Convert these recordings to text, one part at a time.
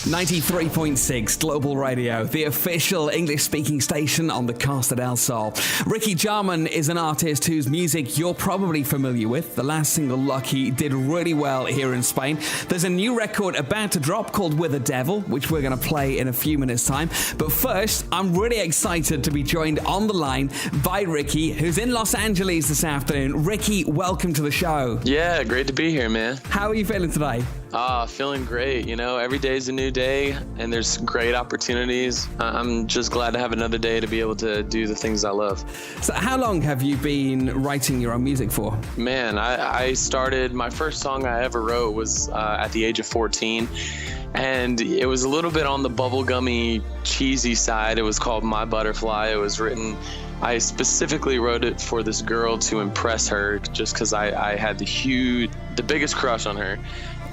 93.6 Global Radio, the official English-speaking station on the Costa del Sol. Ricky Jarman is an artist whose music you're probably familiar with. The last single, Lucky, did really well here in Spain. There's a new record about to drop called With a Devil, which we're going to play in a few minutes' time. But first, I'm really excited to be joined on the line by Ricky, who's in Los Angeles this afternoon. Ricky, welcome to the show. Yeah, great to be here, man. How are you feeling today? Feeling great. You know, every day is a new day and there's great opportunities. I'm just glad to have another day to be able to do the things I love. So how long have you been writing your own music for? Man, I started, my first song I ever wrote was at the age of 14. And it was a little bit on the bubblegummy, cheesy side. It was called My Butterfly. It was written, I specifically wrote it for this girl to impress her just because I had the biggest crush on her.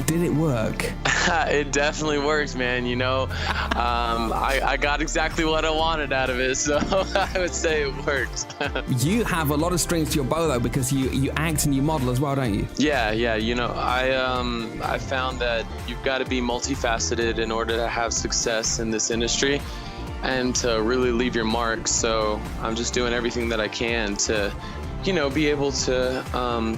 Did it work? It definitely worked, man. You know, I got exactly what I wanted out of it, so I would say it worked. You have a lot of strings to your bow, though, because you act and you model as well, don't you? Yeah. You know, I found that you've got to be multifaceted in order to have success in this industry and to really leave your mark. So I'm just doing everything that I can to, you know, be able to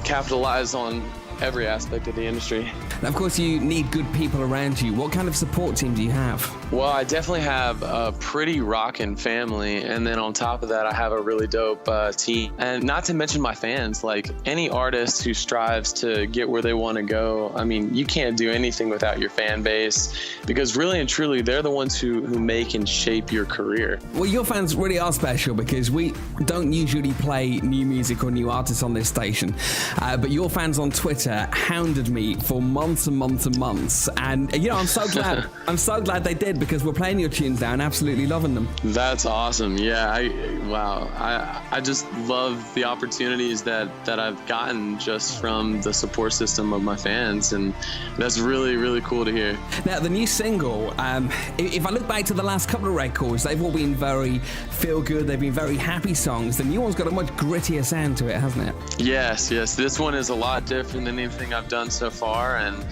capitalize on every aspect of the industry. And of course, you need good people around you. What kind of support team do you have? Well, I definitely have a pretty rockin' family, and then on top of that, I have a really dope team. And not to mention my fans. Like, any artist who strives to get where they want to go, I mean, you can't do anything without your fan base, because really and truly, they're the ones who make and shape your career. Well, your fans really are special, because we don't usually play new music or new artists on this station, but your fans on Twitter hounded me for months and months and months, and you know, I'm so glad they did, because we're playing your tunes now and absolutely loving them. That's awesome. Yeah, I just love the opportunities that I've gotten just from the support system of my fans, and that's really, really cool to hear. Now, the new single, if I look back to the last couple of records, they've all been very feel good, they've been very happy songs. The new one's got a much grittier sound to it, hasn't it? Yes, this one is a lot different than anything I've done so far, and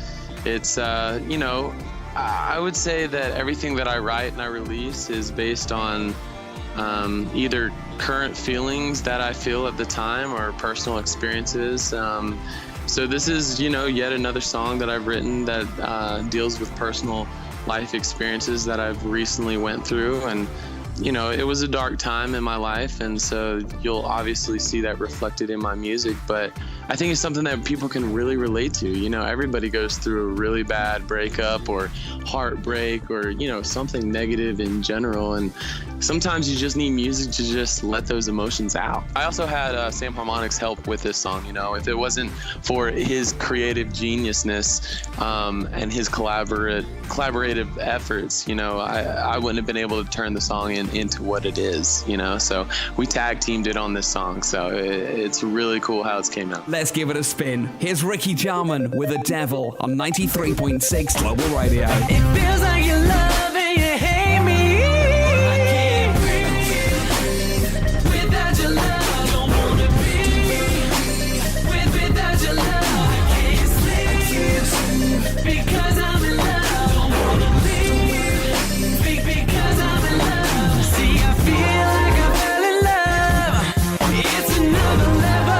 it's you know, I would say that everything that I write and I release is based on either current feelings that I feel at the time or personal experiences. So this is, you know, yet another song that I've written that deals with personal life experiences that I've recently went through, and you know, it was a dark time in my life, and so you'll obviously see that reflected in my music, but I think it's something that people can really relate to. You know, everybody goes through a really bad breakup or heartbreak or, you know, something negative in general, and sometimes you just need music to just let those emotions out. I also had Sam Harmonic's help with this song. You know, if it wasn't for his creative geniusness and his collaborative efforts, you know, I wouldn't have been able to turn the song into what it is, you know. So we tag teamed it on this song, so it's really cool how it's came out. Let's give it a spin. Here's Ricky Jarman with A Devil on 93.6 Global Radio. It feels like you love and you hate me. I can't breathe without your love. Don't wanna be without your love. I can't sleep because I'm in love. Don't wanna leave because I'm in love. See, I feel like I fell in love. It's another level.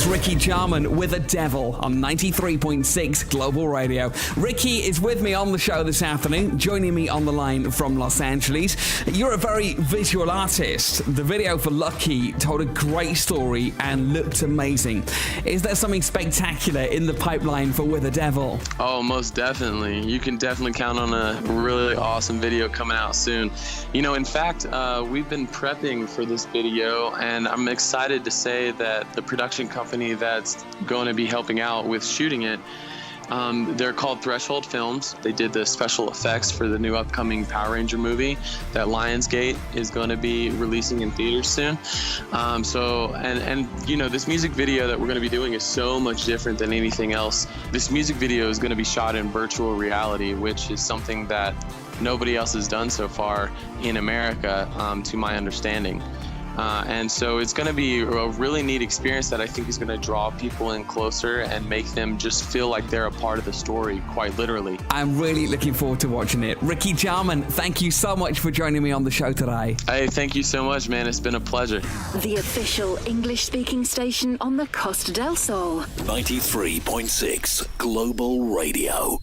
Ricky Jarman with A Devil on 93.6 Global Radio. Ricky is with me on the show this afternoon, joining me on the line from Los Angeles. You're a very visual artist. The video for Lucky told a great story and looked amazing. Is there something spectacular in the pipeline for With a Devil? Oh, most definitely. You can definitely count on a really awesome video coming out soon. You know, in fact, we've been prepping for this video, and I'm excited to say that the production company that's going to be helping out with shooting it, they're called Threshold Films. They did the special effects for the new upcoming Power Ranger movie that Lionsgate is going to be releasing in theaters soon. And you know, this music video that we're going to be doing is so much different than anything else. This music video is going to be shot in virtual reality, which is something that nobody else has done so far in America, to my understanding. And so it's going to be a really neat experience that I think is going to draw people in closer and make them just feel like they're a part of the story, quite literally. I'm really looking forward to watching it. Ricky Jarman, thank you so much for joining me on the show today. Hey, thank you so much, man. It's been a pleasure. The official English-speaking station on the Costa del Sol. 93.6 Global Radio.